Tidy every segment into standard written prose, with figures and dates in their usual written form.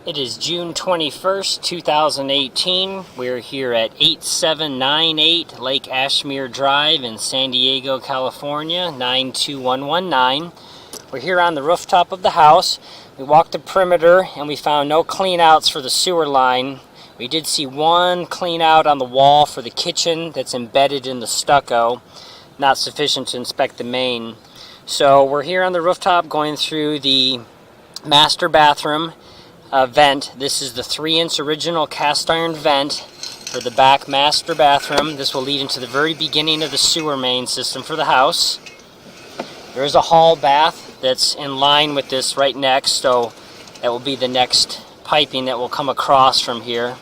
It is June 21st, 2018. We're here at 8798 Lake Ashmere Drive in San Diego, California, 92119. We're here on the rooftop of the house. We walked the perimeter and we found no clean outs for the sewer line. We did see one clean out on the wall for the kitchen that's embedded in the stucco. Not sufficient to inspect the main. So we're here on the rooftop going through the master bathroom vent. This is the 3-inch original cast iron vent for the back master bathroom. This will lead into the very beginning of the sewer main system for the house. There is a hall bath that's in line with this right next, so that will be the next piping that will come across from here.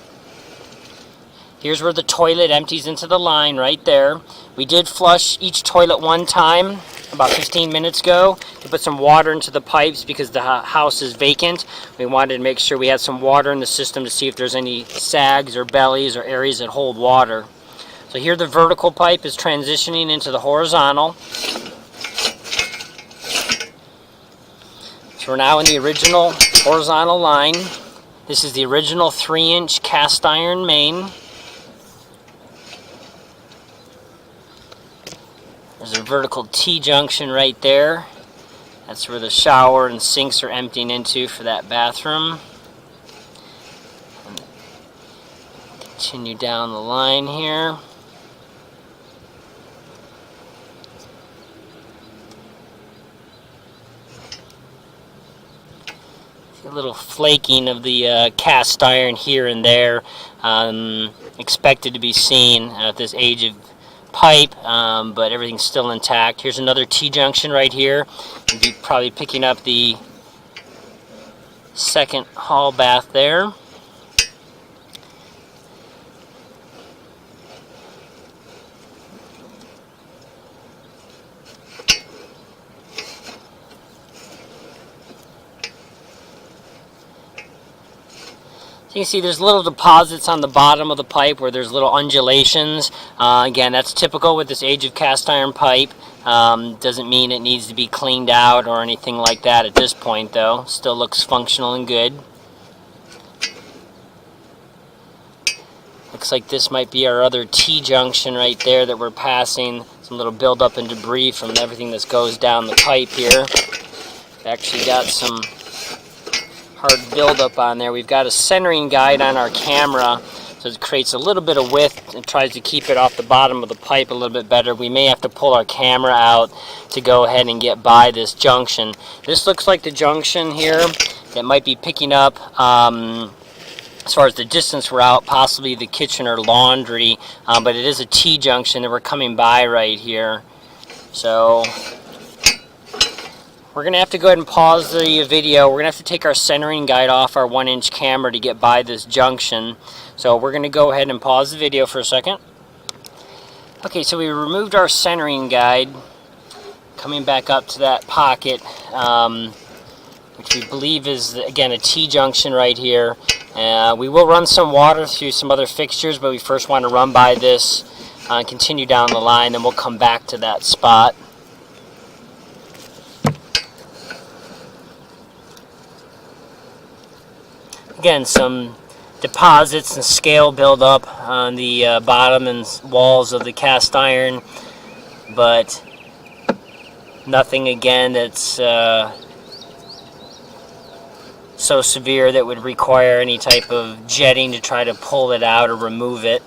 Here's where the toilet empties into the line right there. We did flush each toilet one time about 15 minutes ago to put some water into the pipes because the house is vacant. We wanted to make sure we had some water in the system to see if there's any sags or bellies or areas that hold water. So here the vertical pipe is transitioning into the horizontal. So we're now in the original horizontal line. This is the original 3-inch cast iron main. There's a vertical T-junction right there. That's where the shower and sinks are emptying into for that bathroom. Continue down the line here. See a little flaking of the cast iron here and there. Expected to be seen at this age of pipe, but everything's still intact. Here's another T-junction right here. You'll be probably picking up the second hall bath there. You can see there's little deposits on the bottom of the pipe where there's little undulations. Again, that's typical with this age of cast iron pipe. Doesn't mean it needs to be cleaned out or anything like that at this point though. Still looks functional and good. Looks like this might be our other T-junction right there that we're passing. Some little buildup and debris from everything that goes down the pipe here. We've actually got some hard buildup on there. We've got a centering guide on our camera, so it creates a little bit of width and tries to keep it off the bottom of the pipe a little bit better. We may have to pull our camera out to go ahead and get by this junction. This looks like the junction here that might be picking up, as far as the distance we're out, possibly the kitchen or laundry, but it is a T-junction that we're coming by right here. So we're going to have to go ahead and pause the video. We're going to have to take our centering guide off our 1-inch camera to get by this junction. So we're going to go ahead and pause the video for a second. Okay, so we removed our centering guide, coming back up to that pocket, which we believe is, again, a T-junction right here. We will run some water through some other fixtures, but we first want to run by this, continue down the line, and we'll come back to that spot. Again, some deposits and scale buildup on the bottom and walls of the cast iron, but nothing again that's so severe that would require any type of jetting to try to pull it out or remove it.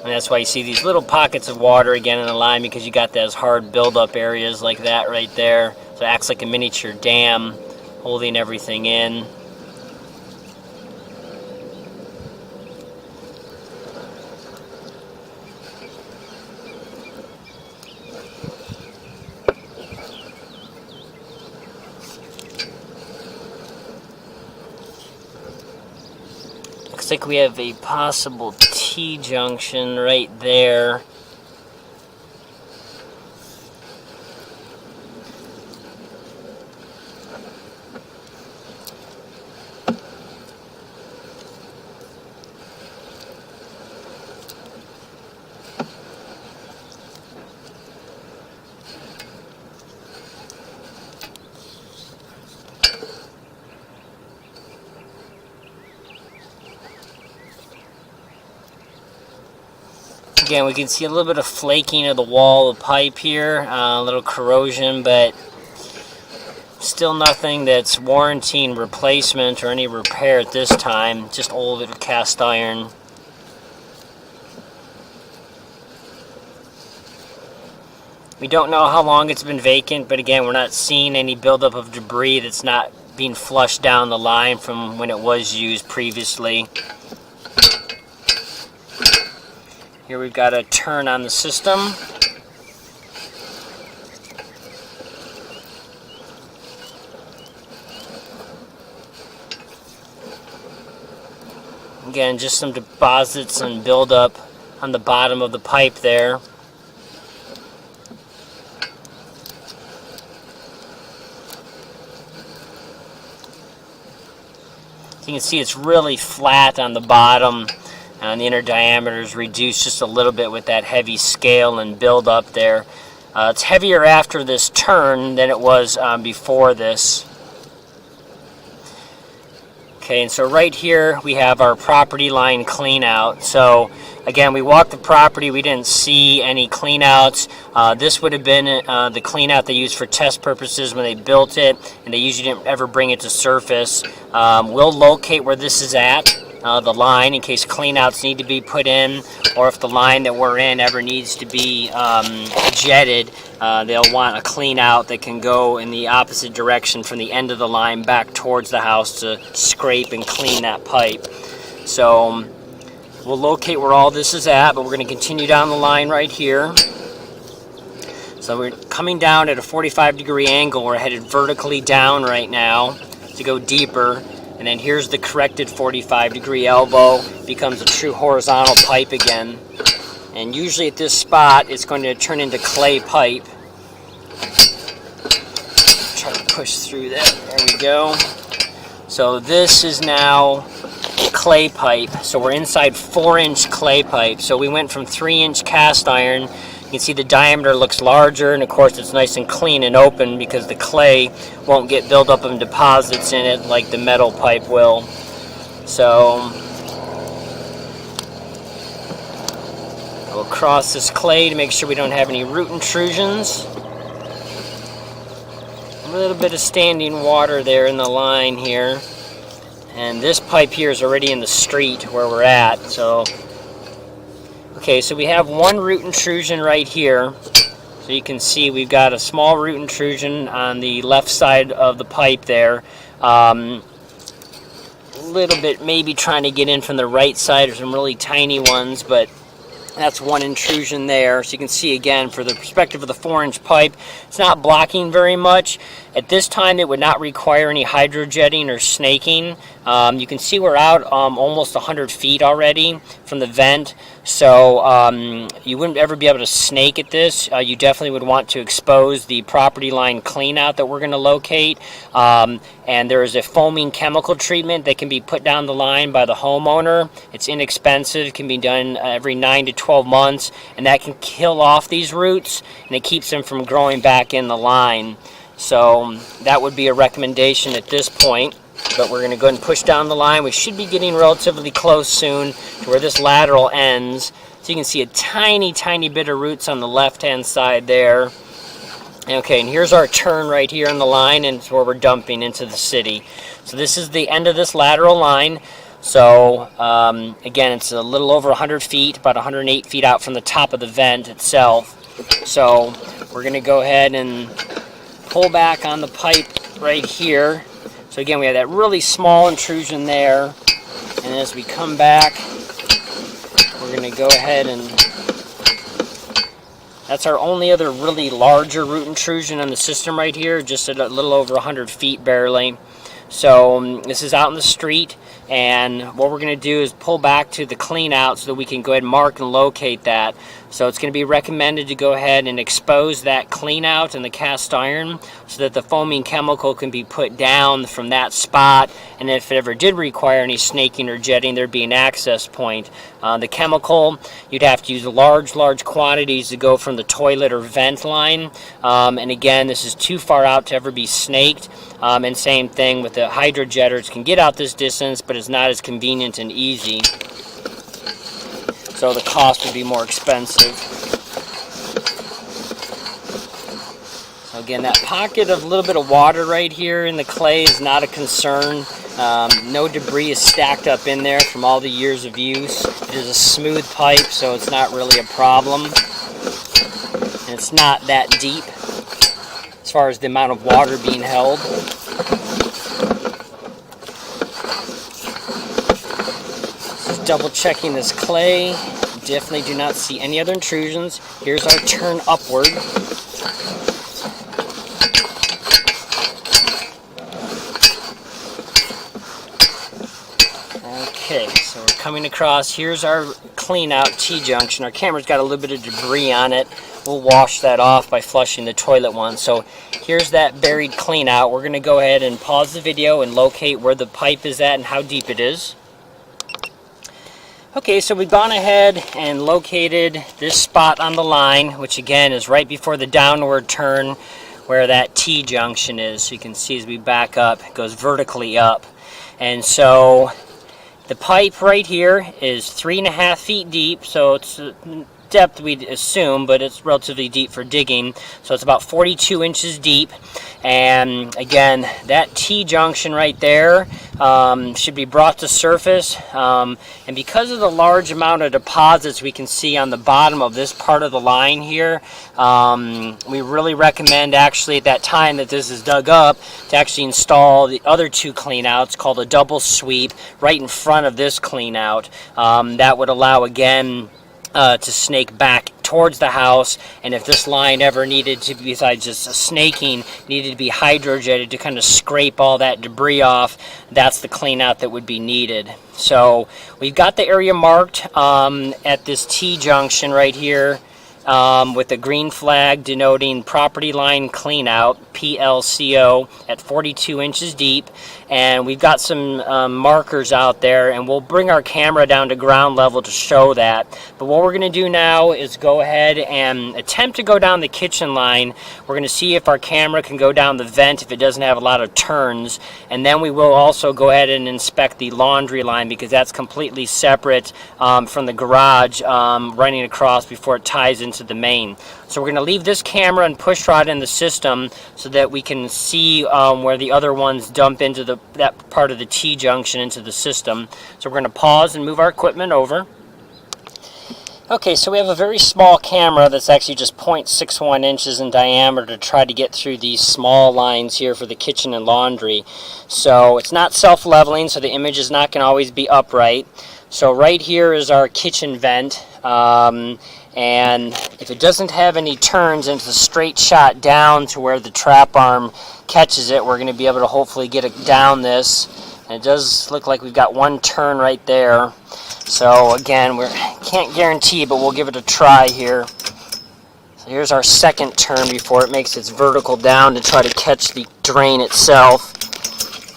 And that's why you see these little pockets of water again in the line, because you got those hard buildup areas like that right there. So it acts like a miniature dam holding everything in. Looks like we have a possible T-junction right there. Again, we can see a little bit of flaking of the wall of pipe here, a little corrosion, but still nothing that's warranting replacement or any repair at this time, just old cast iron. We don't know how long it's been vacant, but again, we're not seeing any buildup of debris that's not being flushed down the line from when it was used previously. Here we've got a turn on the system. Again, just some deposits and buildup on the bottom of the pipe there. You can see it's really flat on the bottom, and the inner diameter is reduced just a little bit with that heavy scale and build up there. It's heavier after this turn than it was before this. Okay, and so right here we have our property line clean out. So again, we walked the property, we didn't see any clean outs. This would have been the clean out they used for test purposes when they built it, and they usually didn't ever bring it to surface. We'll locate where this is at, the line, in case clean outs need to be put in, or if the line that we're in ever needs to be jetted, they'll want a clean out that can go in the opposite direction from the end of the line back towards the house to scrape and clean that pipe. So we'll locate where all this is at, but we're going to continue down the line right here. So we're coming down at a 45-degree angle. We're headed vertically down right now to go deeper. And then here's the corrected 45-degree elbow. Becomes a true horizontal pipe again. And usually at this spot, it's going to turn into clay pipe. Try to push through that. There we go. So this is now clay pipe. So we're inside 4-inch clay pipe. So we went from 3-inch cast iron. You can see the diameter looks larger, and of course it's nice and clean and open because the clay won't get buildup of deposits in it like the metal pipe will. So we'll cross this clay to make sure we don't have any root intrusions. A little bit of standing water there in the line here. And this pipe here is already in the street where we're at. So okay, so we have one root intrusion right here. So you can see we've got a small root intrusion on the left side of the pipe there. A little bit maybe trying to get in from the right side. There's some really tiny ones, but that's one intrusion there. So you can see again, for the perspective of the 4-inch pipe, it's not blocking very much. At this time, it would not require any hydrojetting or snaking. You can see we're out almost 100 feet already from the vent. So you wouldn't ever be able to snake at this. You definitely would want to expose the property line clean out that we're going to locate. And there is a foaming chemical treatment that can be put down the line by the homeowner. It's inexpensive. It can be done every 9 to 12 months. And that can kill off these roots, and it keeps them from growing back in the line. So that would be a recommendation at this point. But we're going to go ahead and push down the line. We should be getting relatively close soon to where this lateral ends. So you can see a tiny, tiny bit of roots on the left-hand side there. Okay, and here's our turn right here on the line, and it's where we're dumping into the city. So this is the end of this lateral line. So again, it's a little over 100 feet, about 108 feet out from the top of the vent itself. So we're going to go ahead and pull back on the pipe right here. So again, we have that really small intrusion there, and as we come back, we're going to go ahead and that's our only other really larger root intrusion on the system right here, just at a little over 100 feet barely. So this is out in the street, and what we're going to do is pull back to the clean out so that we can go ahead and mark and locate that. So it's going to be recommended to go ahead and expose that clean out in the cast iron so that the foaming chemical can be put down from that spot, and if it ever did require any snaking or jetting, there'd be an access point. The chemical, you'd have to use large quantities to go from the toilet or vent line, and again, this is too far out to ever be snaked. And same thing with the hydrojetters, can get out this distance, but it's not as convenient and easy. so the cost would be more expensive. So again, that pocket of a little bit of water right here in the clay is not a concern. No debris is stacked up in there from all the years of use. It is a smooth pipe, so it's not really a problem. And it's not that deep as far as the amount of water being held. Just double checking this clay. Definitely do not see any other intrusions. Here's our turn upward. Okay, so we're coming across. Here's our clean out T-junction. Our camera's got a little bit of debris on it. We'll wash that off by flushing the toilet once. So here's that buried clean out. We're going to go ahead and pause the video and locate where the pipe is at and how deep it is. Okay, so we've gone ahead and located this spot on the line, which again is right before the downward turn where that T-junction is. So you can see as we back up, it goes vertically up. And so the pipe right here is 3.5 feet deep, so it's depth we'd assume, but it's relatively deep for digging. So it's about 42 inches deep. And again, that T-junction right there should be brought to surface. And because of the large amount of deposits we can see on the bottom of this part of the line here, we really recommend actually at that time that this is dug up to actually install the other two cleanouts called a double sweep right in front of this cleanout. That would allow again to snake back towards the house, and if this line ever needed to, besides just snaking, needed to be hydrojetted to kind of scrape all that debris off, that's the clean out that would be needed. So we've got the area marked at this T-junction right here with a green flag denoting property line clean out, PLCO, at 42 inches deep. And we've got some markers out there, and we'll bring our camera down to ground level to show that. But what we're going to do now is go ahead and attempt to go down the kitchen line. We're going to see if our camera can go down the vent if it doesn't have a lot of turns. And then we will also go ahead and inspect the laundry line, because that's completely separate from the garage running across before it ties into the main. So we're going to leave this camera and push rod in the system so that we can see where the other ones dump into that part of the T-junction into the system. So we're going to pause and move our equipment over. Okay, so we have a very small camera that's actually just 0.61 inches in diameter to try to get through these small lines here for the kitchen and laundry. So it's not self-leveling, so the image is not going to always be upright. So right here is our kitchen vent. And if it doesn't have any turns and it's a straight shot down to where the trap arm catches it, we're going to be able to hopefully get it down this. And it does look like we've got one turn right there. So again, we can't guarantee, but we'll give it a try here. So here's our second turn before it makes its vertical down to try to catch the drain itself.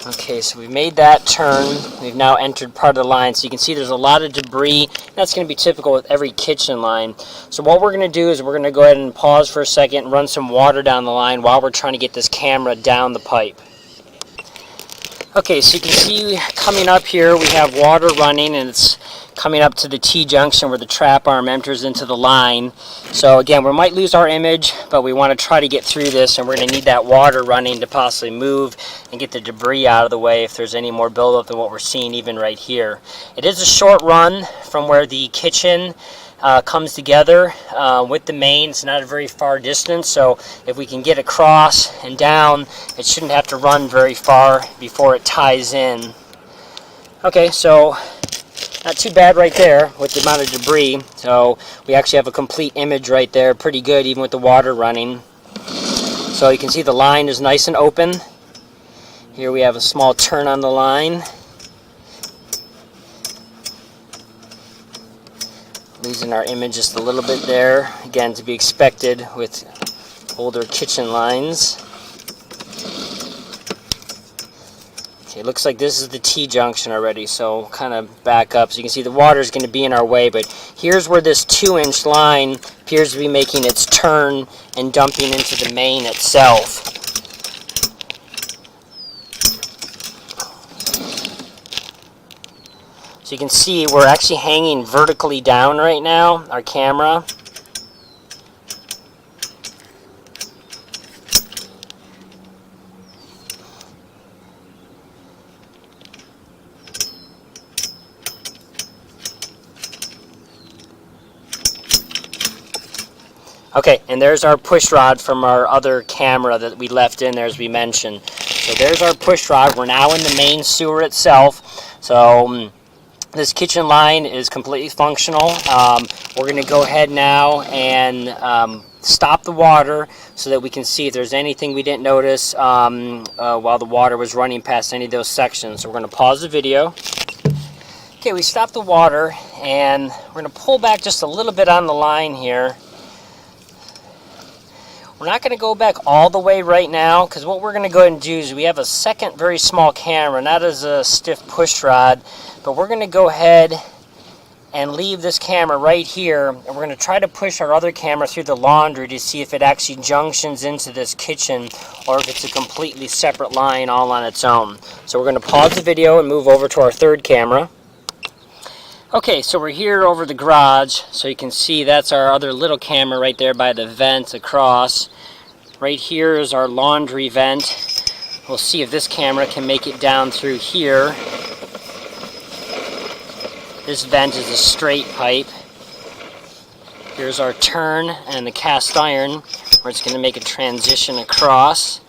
Okay, so we've made that turn. We've now entered part of the line. So you can see there's a lot of debris. That's going to be typical with every kitchen line. So what we're going to do is we're going to go ahead and pause for a second and run some water down the line while we're trying to get this camera down the pipe. Okay, so you can see coming up here we have water running, and it's coming up to the T-junction where the trap arm enters into the line. So again, we might lose our image, but we want to try to get through this, and we're going to need that water running to possibly move and get the debris out of the way if there's any more buildup than what we're seeing even right here. It is a short run from where the kitchen comes together with the main. It's not a very far distance, so if we can get across and down, it shouldn't have to run very far before it ties in. Okay, so not too bad right there with the amount of debris. So we actually have a complete image right there, pretty good even with the water running. So you can see the line is nice and open. Here we have a small turn on the line. Losing our image just a little bit there. Again, to be expected with older kitchen lines. Okay, it looks like this is the T-junction already, so kind of back up. So you can see the water is going to be in our way, but here's where this 2-inch line appears to be making its turn and dumping into the main itself. So you can see we're actually hanging vertically down right now, our camera. Okay, and there's our push rod from our other camera that we left in there, as we mentioned. So there's our push rod. We're now in the main sewer itself. So this kitchen line is completely functional. We're going to go ahead now and stop the water so that we can see if there's anything we didn't notice while the water was running past any of those sections. So we're going to pause the video. Okay, we stopped the water, and we're going to pull back just a little bit on the line here. We're not going to go back all the way right now, because what we're going to go ahead and do is we have a second very small camera, not as a stiff push rod, but we're going to go ahead and leave this camera right here, and we're going to try to push our other camera through the laundry to see if it actually junctions into this kitchen or if it's a completely separate line all on its own. So we're going to pause the video and move over to our third camera. Okay, so we're here over the garage, so you can see that's our other little camera right there by the vent across. Right here is our laundry vent. We'll see if this camera can make it down through here. This vent is a straight pipe. Here's our turn and the cast iron, where it's going to make a transition across.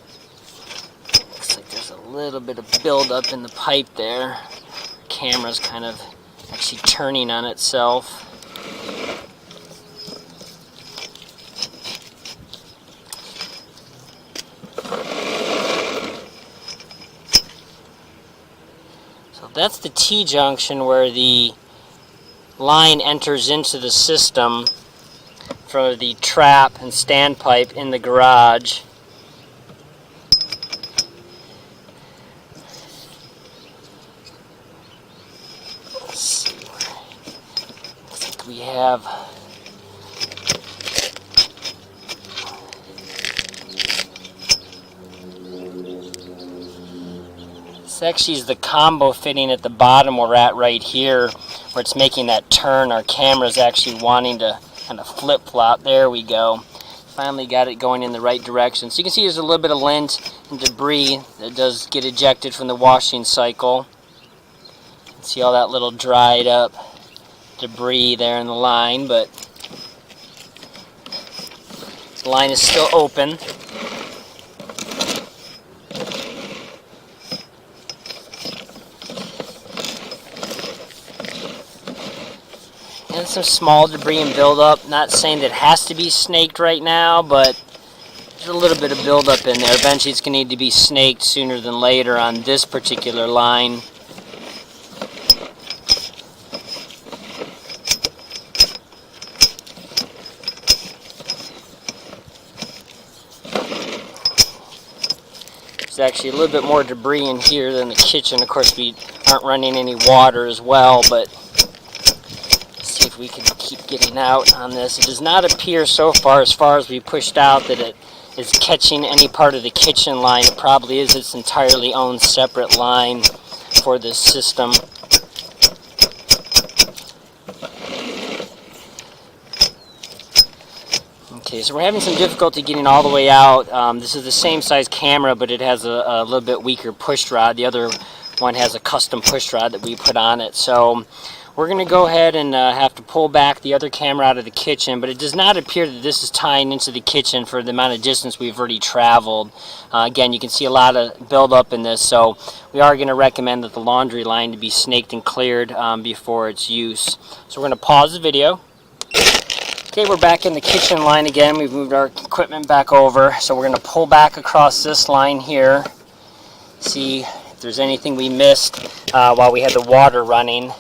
Looks like there's a little bit of buildup in the pipe there. The camera's kind of actually turning on itself. So that's the T-junction where the line enters into the system for the trap and standpipe in the garage. Let's see where I think we have. This actually is the combo fitting at the bottom we're at right here, where it's making that turn. Our camera's actually wanting to kind of flip-flop. There we go. Finally got it going in the right direction. So you can see there's a little bit of lint and debris that does get ejected from the washing cycle. See all that little dried up debris there in the line, but the line is still open. And some small debris and buildup. Not saying that it has to be snaked right now, but there's a little bit of buildup in there. Eventually it's going to need to be snaked sooner than later on this particular line. There's actually a little bit more debris in here than the kitchen. Of course, we aren't running any water as well, but let's see if we can keep getting out on this. It does not appear so far as we pushed out that it is catching any part of the kitchen line. It probably is its entirely own separate line for this system. Okay, so we're having some difficulty getting all the way out. This is the same size camera, but it has a little bit weaker push rod. The other one has a custom push rod that we put on it. So we're going to go ahead and have to pull back the other camera out of the kitchen, but it does not appear that this is tying into the kitchen for the amount of distance we've already traveled. Again, you can see a lot of buildup in this, so we are going to recommend that the laundry line to be snaked and cleared before its use. So we're going to pause the video. Okay, we're back in the kitchen line again. We've moved our equipment back over, so we're going to pull back across this line here, see if there's anything we missed while we had the water running.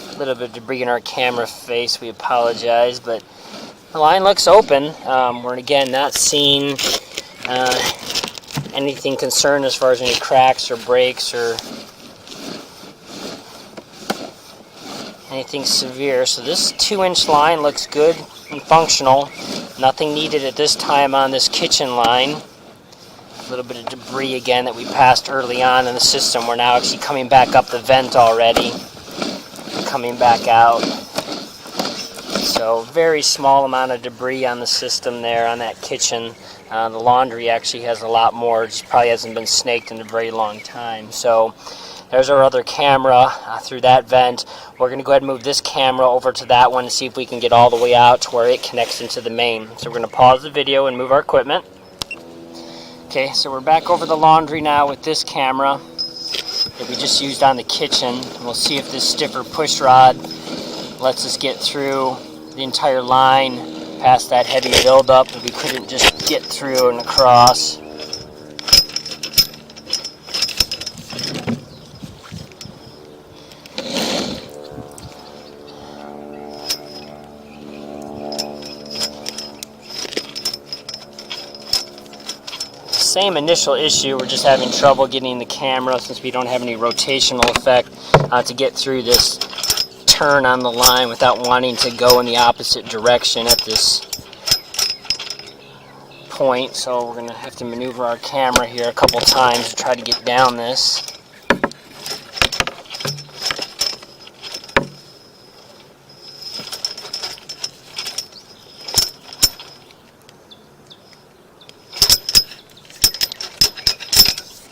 A little bit of debris in our camera face, we apologize, but the line looks open. We're again not seeing anything concerned as far as any cracks or breaks or anything severe. So this 2-inch line looks good and functional. Nothing needed at this time on this kitchen line. A little bit of debris again that we passed early on in the system. We're now actually coming back up the vent already, coming back out. So very small amount of debris on the system there on that kitchen. The laundry actually has a lot more. It just probably hasn't been snaked in a very long time. So there's our other camera through that vent. We're going to go ahead and move this camera over to that one to see if we can get all the way out to where it connects into the main. So we're going to pause the video and move our equipment. Okay, so we're back over the laundry now with this camera that we just used on the kitchen. We'll see if this stiffer push rod lets us get through the entire line past that heavy buildup that we couldn't just get through and across. Same initial issue, we're just having trouble getting the camera since we don't have any rotational effect to get through this turn on the line without wanting to go in the opposite direction at this point. So we're going to have to maneuver our camera here a couple times to try to get down this.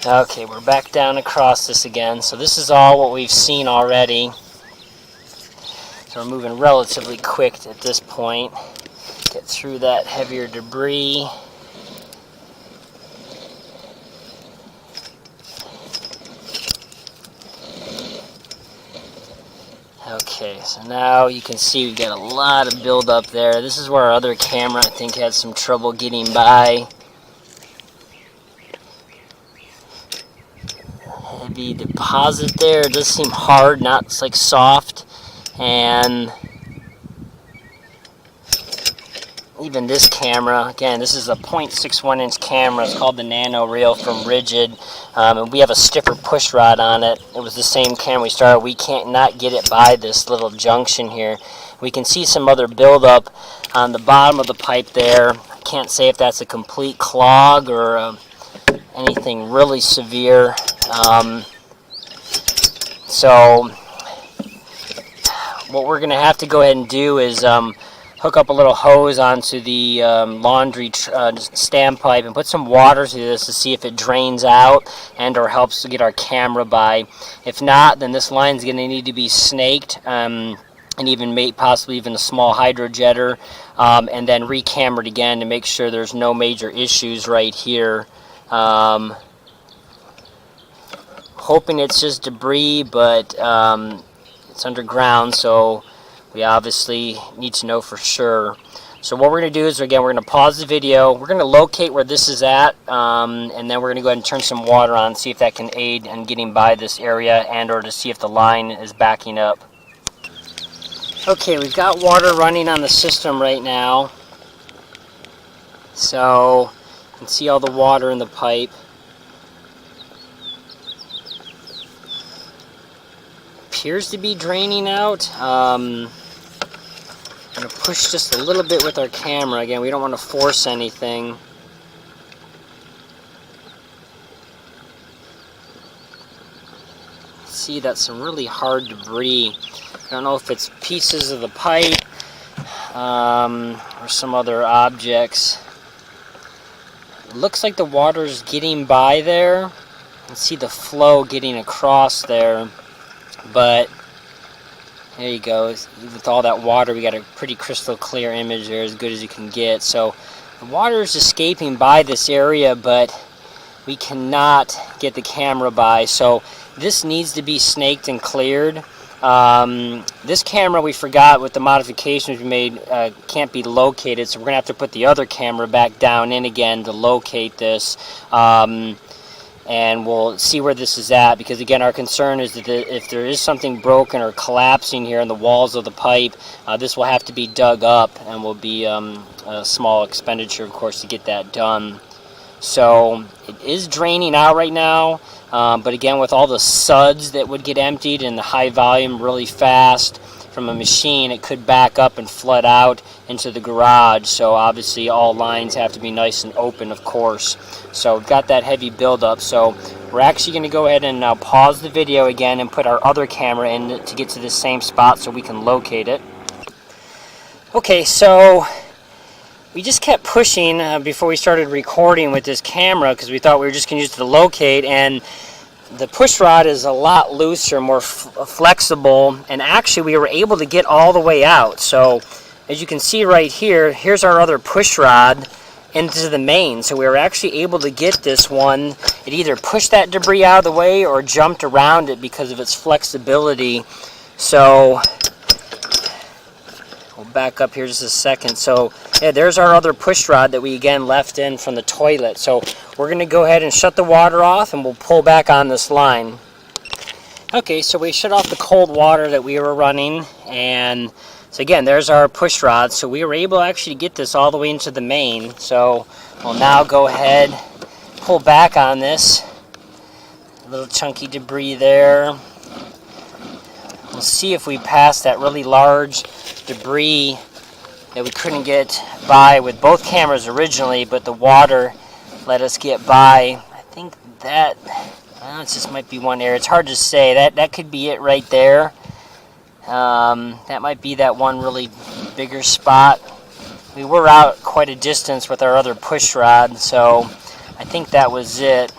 Okay, we're back down across this again. So this is all what we've seen already. So we're moving relatively quick at this point. Get through that heavier debris. Okay, so now you can see we've got a lot of buildup there. This is where our other camera, I think, had some trouble getting by. Heavy deposit there. It does seem hard, not it's like soft. And even this camera, again, this is a 0.61 inch camera. It's called the Nano Reel from Rigid. And we have a stiffer push rod on it. It was the same camera we started. We can't not get it by this little junction here. We can see some other buildup on the bottom of the pipe there. I can't say if that's a complete clog or anything really severe. So what we're going to have to go ahead and do is hook up a little hose onto the laundry standpipe and put some water through this to see if it drains out and or helps to get our camera by. If not, then this line's going to need to be snaked and even possibly even a small hydrojetter and then recambered again to make sure there's no major issues right here. Hoping it's just debris, but it's underground, so we obviously need to know for sure. So what we're going to do is, again, we're going to pause the video. We're going to locate where this is at, and then we're going to go ahead and turn some water on, see if that can aid in getting by this area and or to see if the line is backing up. Okay, we've got water running on the system right now. So you can see all the water in the pipe. Appears to be draining out. I'm going to push just a little bit with our camera. Again, we don't want to force anything. See, that's some really hard debris. I don't know if it's pieces of the pipe or some other objects. It looks like the water's getting by there. You can see the flow getting across there. But there you go. With all that water, we got a pretty crystal clear image there, as good as you can get. So the water is escaping by this area, but we cannot get the camera by. So this needs to be snaked and cleared. This camera, we forgot with the modifications we made, can't be located, so we're going to have to put the other camera back down in again to locate this. And we'll see where this is at, because again, our concern is that if there is something broken or collapsing here in the walls of the pipe, this will have to be dug up and will be a small expenditure, of course, to get that done. So it is draining out right now, but again, with all the suds that would get emptied and the high volume really fast, from a machine, it could back up and flood out into the garage. So obviously all lines have to be nice and open, of course. So we've got that heavy buildup. So we're actually going to go ahead and now pause the video again and put our other camera in to get to the same spot so we can locate it. Okay, so we just kept pushing before we started recording with this camera because we thought we were just going to use it to locate, and the push rod is a lot looser, more flexible, and actually we were able to get all the way out. So as you can see right here, here's our other push rod into the main. So we were actually able to get this one. It either pushed that debris out of the way or jumped around it because of its flexibility. So we'll back up here just a second. So yeah, there's our other push rod that we again left in from the toilet. So we're going to go ahead and shut the water off and we'll pull back on this line. Okay, so we shut off the cold water that we were running, and so again, there's our push rod. So we were able actually to get this all the way into the main. So we'll now go ahead, pull back on this. A little chunky debris there. We'll see if we pass that really large debris that we couldn't get by with both cameras originally, but the water let us get by. I think that, well, it just might be one area. It's hard to say. That could be it right there. That might be that one really bigger spot. We were out quite a distance with our other push rod, so I think that was it.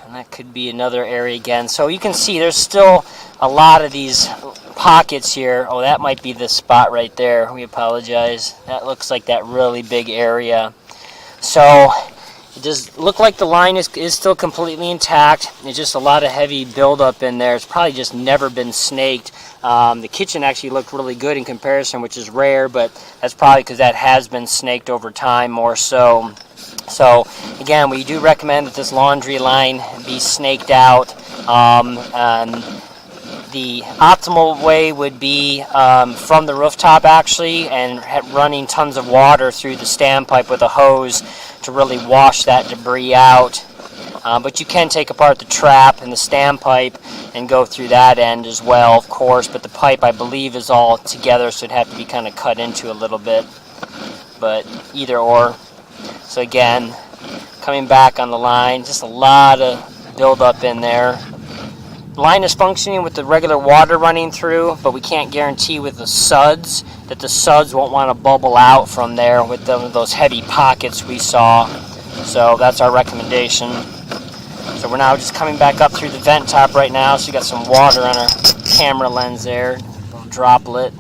And that could be another area again. So you can see there's still a lot of these pockets here. Oh, that might be the spot right there. We apologize. That looks like that really big area. So it does look like the line is still completely intact. It's just a lot of heavy buildup in there. It's probably just never been snaked. The kitchen actually looked really good in comparison, which is rare, but that's probably because that has been snaked over time more so. So again, we do recommend that this laundry line be snaked out. And the optimal way would be from the rooftop actually, and running tons of water through the standpipe with a hose to really wash that debris out. But you can take apart the trap and the standpipe and go through that end as well, of course. But the pipe, I believe, is all together, so it'd have to be kind of cut into a little bit. But either or. So again, coming back on the line, just a lot of buildup in there. The line is functioning with the regular water running through, but we can't guarantee with the suds that the suds won't want to bubble out from there with those heavy pockets we saw. So that's our recommendation. So we're now just coming back up through the vent top right now. So you got some water on our camera lens there, a little droplet.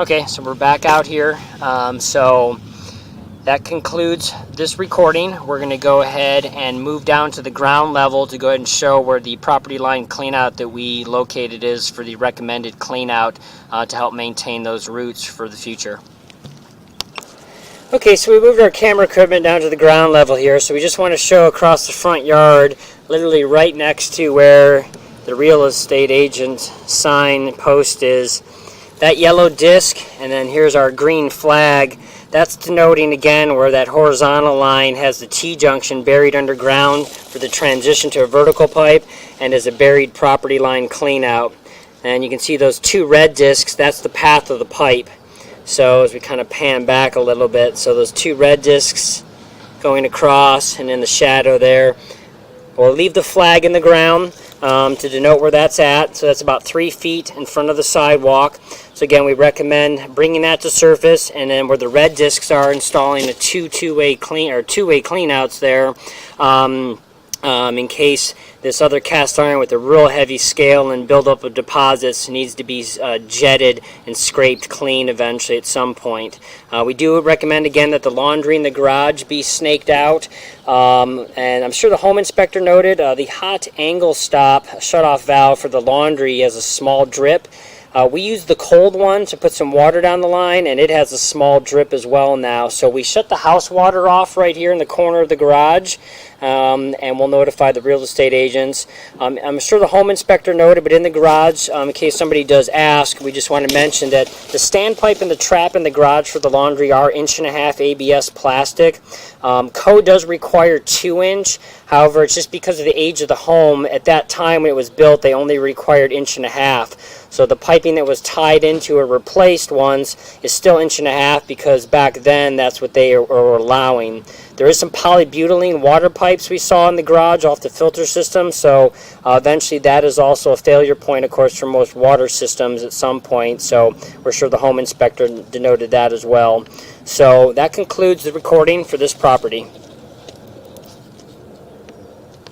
Okay, so we're back out here. So that concludes this recording. We're going to go ahead and move down to the ground level to go ahead and show where the property line cleanout that we located is for the recommended cleanout to help maintain those roots for the future. Okay, so we moved our camera equipment down to the ground level here, so we just want to show across the front yard, literally right next to where the real estate agent sign post is, that yellow disc, and then here's our green flag. That's denoting again where that horizontal line has the T-junction buried underground for the transition to a vertical pipe, and is a buried property line cleanout. And you can see those two red discs, that's the path of the pipe. So as we kind of pan back a little bit, so those two red discs going across, and in the shadow there, we'll leave the flag in the ground to denote where that's at. So that's about 3 feet in front of the sidewalk. So again, we recommend bringing that to surface, and then where the red discs are, installing a two-way cleanouts there, in case this other cast iron with a real heavy scale and buildup of deposits needs to be jetted and scraped clean eventually at some point. We do recommend again that the laundry in the garage be snaked out, and I'm sure the home inspector noted the hot angle stop shutoff valve for the laundry has a small drip. We use the cold one to put some water down the line, and it has a small drip as well now. So we shut the house water off right here in the corner of the garage, and we'll notify the real estate agents. I'm sure the home inspector noted, but in the garage, in case somebody does ask, we just want to mention that the standpipe and the trap in the garage for the laundry are 1.5" ABS plastic. Code does require 2". However, it's just because of the age of the home. At that time when it was built, they only required 1.5". So the piping that was tied into or replaced ones is still 1.5 inches because back then that's what they were allowing. There is some polybutylene water pipes we saw in the garage off the filter system, so eventually that is also a failure point, of course, for most water systems at some point, so we're sure the home inspector denoted that as well. So that concludes the recording for this property.